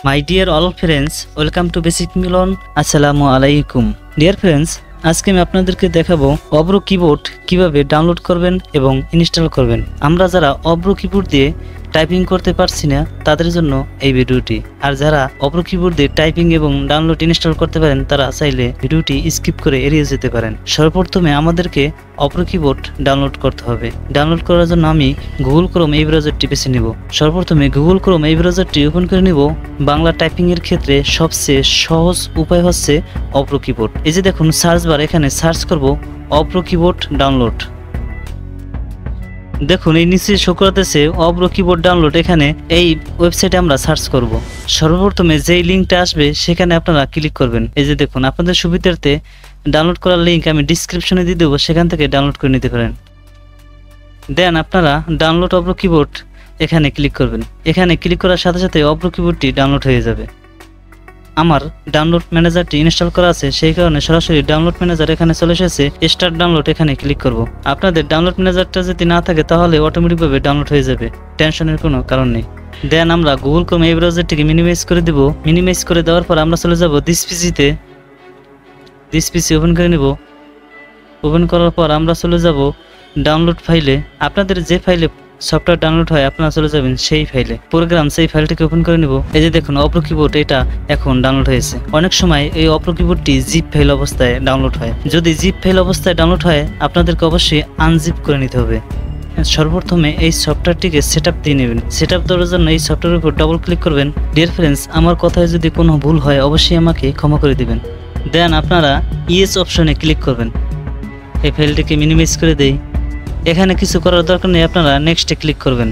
My dear all friends, welcome to basic Milon. আসসালামু আলাইকুম dear friends, আজকে আমি আপনাদেরকে দেখাবো অব্র কিবোর্ড কিভাবে ডাউনলোড করবেন এবং ইনস্টল করবেন। আমরা যারা অব্র কিবোর্ড দিয়ে টাইপিং করতে পারছি না তাদের জন্য এই ভিডিওটি, আর যারা অব্র কিবোর্ড দিয়ে টাইপিং এবং ডাউনলোড ইনস্টল করতে পারেন তারা চাইলে ভিডিওটি স্কিপ করে এড়িয়ে যেতে পারেন। সর্বপ্রথমে আমাদেরকে অব্র কিবোর্ড ডাউনলোড করতে হবে। ডাউনলোড করার জন্য আমি গুগল ক্রোম এই ব্রাউজারটি বেছে নিব। সর্বপ্রথমে গুগল ক্রোম এই ব্রাউজারটি ওপেন করে নিব। বাংলা টাইপিং এর ক্ষেত্রে সবচেয়ে সহজ উপায় হচ্ছে অব্র কিবোর্ড। এই যে দেখুন সার্চ বার, এখানে সার্চ করব অব্র কিবোর্ড ডাউনলোড। দেখুন এই নিচে শো করতেছে অব্র কিবোর্ড ডাউনলোড। এখানে এই ওয়েবসাইটে আমরা সার্চ করব। সর্বপ্রথমে যেই লিঙ্কটা আসবে সেখানে আপনারা ক্লিক করবেন। এই যে দেখুন আপনাদের সুবিধার্থে ডাউনলোড করার লিঙ্ক আমি ডিসক্রিপশনে দিয়ে দেবো, সেখান থেকে ডাউনলোড করে নিতে পারেন। দেন আপনারা ডাউনলোড অব্র কিবোর্ড এখানে ক্লিক করবেন। এখানে ক্লিক করার সাথে সাথে অব্র কিবোর্ডটি ডাউনলোড হয়ে যাবে। আমার ডাউনলোড ম্যানেজারটি ইনস্টল করা আছে, সেই কারণে সরাসরি ডাউনলোড ম্যানেজার এখানে চলে এসেছে। স্টার্ট ডাউনলোড এখানে ক্লিক করব। আপনাদের ডাউনলোড ম্যানেজারটা যদি না থাকে তাহলে অটোমেটিকভাবে ডাউনলোড হয়ে যাবে, টেনশনের কোনো কারণ নেই। দেন আমরা গুগল ক্রোম এই ব্রাউজারটিকে মিনিমাইজ করে দেব। মিনিমাইজ করে দেওয়ার পর আমরা চলে যাব দিস পিসিতে। দিস পিসি ওপেন করে নেব। ওপেন করার পর আমরা চলে যাব ডাউনলোড ফাইলে। আপনাদের যে ফাইলে সফটওয়্যার ডাউনলোড হয় আপনারা চলে যাবেন সেই ফাইলে, প্রোগ্রাম সেই ফাইলটিকে ওপেন করে নেব। এই যে দেখুন অব্র কিবোর্ড এটা এখন ডাউনলোড হয়েছে। অনেক সময় এই অব্র কিবোর্ডটি জিপ ফাইল অবস্থায় ডাউনলোড হয়। যদি জিপ ফাইল অবস্থায় ডাউনলোড হয় আপনাদেরকে অবশ্যই আনজিপ করে নিতে হবে। সর্বপ্রথমে এই সফটওয়্যারটিকে সেটআপ দিয়ে নেবেন। সেটআপ দেওয়ার জন্য এই সফটওয়্যারের উপর ডবল ক্লিক করবেন। ডিয়ার ফ্রেন্ডস, আমার কথায় যদি কোনো ভুল হয় অবশ্যই আমাকে ক্ষমা করে দিবেন। দেন আপনারা ইয়েস অপশনে ক্লিক করবেন। এই ফাইলটিকে মিনিমাইজ করে দেই। এখানে কিছু করার দরকার নেই, আপনারা নেক্সটে ক্লিক করবেন।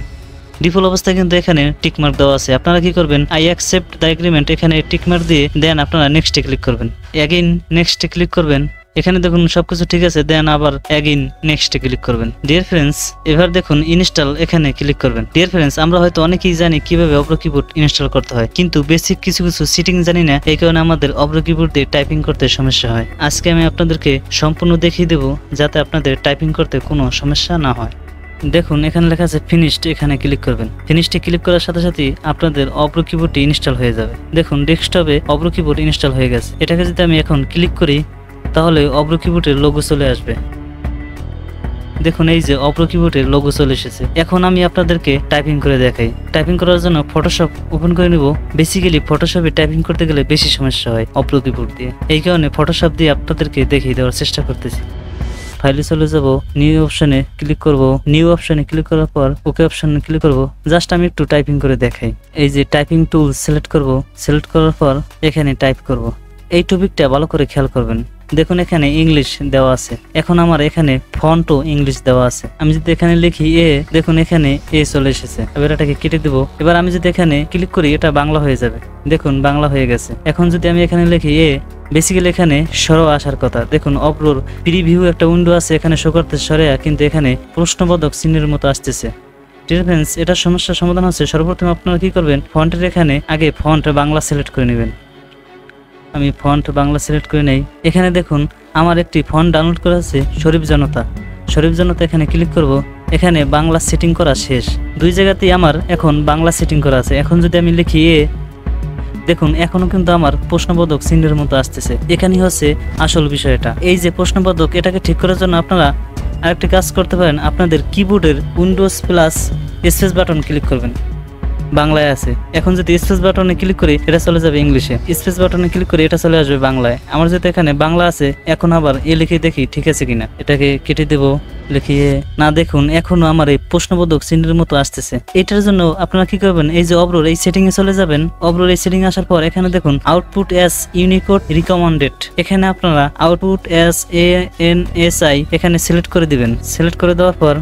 ডিফল্ট অবস্থায় কিন্তু এখানে টিকমার্ক দেওয়া আছে। আপনারা কি করবেন, আই অ্যাকসেপ্ট দ্য এগ্রিমেন্ট এখানে টিকমার্ক দিয়ে দেন আপনারা নেক্সটে ক্লিক করবেন। অ্যাগেইন নেক্সটে ক্লিক করবেন। এখানে দেখুন সবকিছু ঠিক আছে, দেন আবার অ্যাগেইন নেক্সটে ক্লিক করবেন। ডিয়ার ফ্রেন্ডস, এবার দেখুন ইনস্টল এখানে ক্লিক করবেন। ডিয়ার ফ্রেন্ডস, আমরা হয়তো অনেকেই জানি কিভাবে অব্র কিবোর্ড ইনস্টল করতে হয়, কিন্তু বেসিক কিছু সেটিং জানি না। এই কারণে আমাদের অব্র কিবোর্ড দিয়ে টাইপিং করতে সমস্যা হয়। আজকে আমি আপনাদেরকে সম্পূর্ণ দেখিয়ে দেব যাতে আপনাদের টাইপিং করতে কোনো সমস্যা না হয়। দেখুন এখানে লেখা আছে ফিনিশড, এখানে ক্লিক করবেন। ফিনিশডে ক্লিক করার সাথে সাথে আপনাদের অব্র কিবোর্ডটি ইনস্টল হয়ে যাবে। দেখুন ডেস্কটপে অব্র কিবোর্ড ইনস্টল হয়ে গেছে। এটাকে যদি আমি এখন ক্লিক করি তাহলে অব্র কিবোর্ডের লোগো চলে আসবে। দেখুন এই যে অব্র কিবোর্ডের লোগো চলে এসেছে। এখন আমি আপনাদেরকে টাইপিং করে দেখাই। টাইপিং করার জন্য ফটোশপ ওপেন করে নিব। বেসিক্যালি ফটোশপে টাইপিং করতে গেলে বেশি সমস্যা হয় অব্র কিবোর্ড দিয়ে, এই কারণে ফটোশপ দিয়ে আপনাদেরকে দেখিয়ে দেওয়ার চেষ্টা করতেছি। ফাইলে চলে যাব, নিউ অপশনে ক্লিক করব। নিউ অপশনে ক্লিক করার পর ওকে অপশনে ক্লিক করব। জাস্ট আমি একটু টাইপিং করে দেখাই। এই যে টাইপিং টুল সিলেক্ট করব। সিলেক্ট করার পর এখানে টাইপ করব। এই টপিকটা ভালো করে খেয়াল করবেন। দেখুন এখানে ইংলিশ দেওয়া আছে। এখন আমার এখানে ফন্টও ইংলিশ দেওয়া আছে। আমি যদি এখানে লিখি এ, দেখুন এখানে এ চলে এসেছে। এবার এটাকে কেটে দেবো। এবার আমি যদি এখানে ক্লিক করি এটা বাংলা হয়ে যাবে। দেখুন বাংলা হয়ে গেছে। এখন যদি আমি এখানে লিখি এ, বেসিক্যালি এখানে সর আসার কথা। দেখুন অব্রোর প্রিভিউ একটা উইন্ডো আছে, এখানে শো করতেছে সরে, কিন্তু এখানে প্রশ্নবোধক চিহ্নের মতো আসতেছে। ডিয়ার ফ্রেন্ডস, এটা সমস্যার সমাধান হচ্ছে। সর্বপ্রথম আপনারা কি করবেন, ফন্টের এখানে আগে ফন্ট বাংলা সিলেক্ট করে নেবেন। আমি ফন্ট বাংলা সিলেক্ট করে নেই। এখানে দেখুন আমার একটি ফন্ট ডাউনলোড করা আছে, শরীফ জনতা। শরীফ জনতা এখানে ক্লিক করব। এখানে বাংলা সেটিং করা শেষ। দুই জায়গাতেই আমার এখন বাংলা সেটিং করা আছে। এখন যদি আমি লিখি এ, দেখুন এখনো কিন্তু আমার প্রশ্নবোধক চিহ্নের মতো আসতেছে। এখানেই হচ্ছে আসল বিষয়টা। এই যে প্রশ্নবোধক, এটাকে ঠিক করার জন্য আপনারা আরেকটি কাজ করতে পারেন। আপনাদের কিবোর্ডের Windows plus space button click করবেন। বাংলায় আছে। এখন যদি স্পেস বাটনে ক্লিক করি এটা চলে যাবে ইংলিশে। স্পেস বাটনে ক্লিক করে এটা চলে আসবে বাংলায়। আমার যেহেতু এখানে বাংলা আছে, এখন আবার এ লিখে দেখি ঠিক আছে কিনা। এটাকে কেটে দেব, লিখিয়ে না। দেখুন এখনো আমার এই প্রশ্নবোধক চিহ্নের মতো আসতেছে। এটার জন্য আপনারা কি করবেন, এই যে অব্রোর এই সেটিং এ চলে যাবেন। অব্রোর এই সেটিং আসার পর এখানে দেখুন আউটপুট এস ইউনিকোড রিকমেন্ডেড, এখানে আপনারা আউটপুট এস ANSI এখানে সিলেক্ট করে দিবেন। সিলেক্ট করে দেওয়ার পর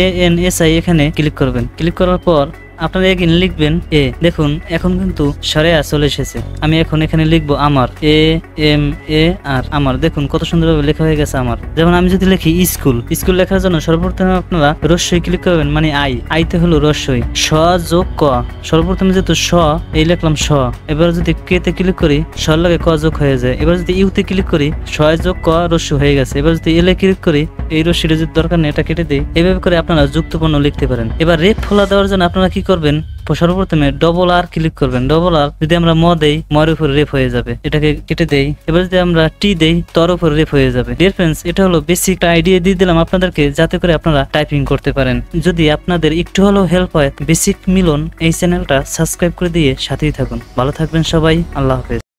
ANSI এখানে ক্লিক করবেন। ক্লিক করার পর আপনারা এখানে লিখবেন এ। দেখুন এখন কিন্তু সরে চলে এসেছে। আমি এখন এখানে লিখবো আমার, AMAR আমার। দেখুন কত সুন্দরভাবে লেখা হয়ে গেছে আমার। যেমন আমি যদি লিখি স্কুল, স্কুল লেখার জন্য সর্বপ্রথমে আপনারা রস্যই ক্লিক করবেন, মানে আইতে হলো রস্যই, স যোগ ক। সর্বপ্রথমে যেহেতু স, এই লিখলাম স। এবার যদি কে তে ক্লিক করি সর লাগে ক যোগ হয়ে যায়। এবার যদি ইউতে ক্লিক করি স যোগ ক রস্য হয়ে গেছে। এবার যদি এলে ক্লিক করি এই রস্যিটা যদি দরকার নেই এটা কেটে দিই। এইভাবে করে আপনারা যুক্তপূর্ণ লিখতে পারেন। এবার রেপ ফলা দেওয়ার জন্য আপনারা কি করবেন, সর্বপ্রথমে ডবল আর ক্লিক করবেন। ডবল আর যদি আমরা ম দেই, মর উপরে রেফ হয়ে যাবে, এটাকে কেটে দেই। এবার যদি আমরা টি দেই, তর উপরে রেফ হয়ে যাবে। ডিয়ার ফ্রেন্ডস, এটা হলো বেসিক আইডিয়া দিয়ে দিলাম আপনাদেরকে, যাতে করে আপনারা টাইপিং করতে পারেন। যদি আপনাদের একটু হলেও হেল্প হয়, বেসিক মিলন এই চ্যানেলটা সাবস্ক্রাইব করে দিয়ে সাথেই থাকুন। ভালো থাকবেন সবাই, আল্লাহ হাফেজ।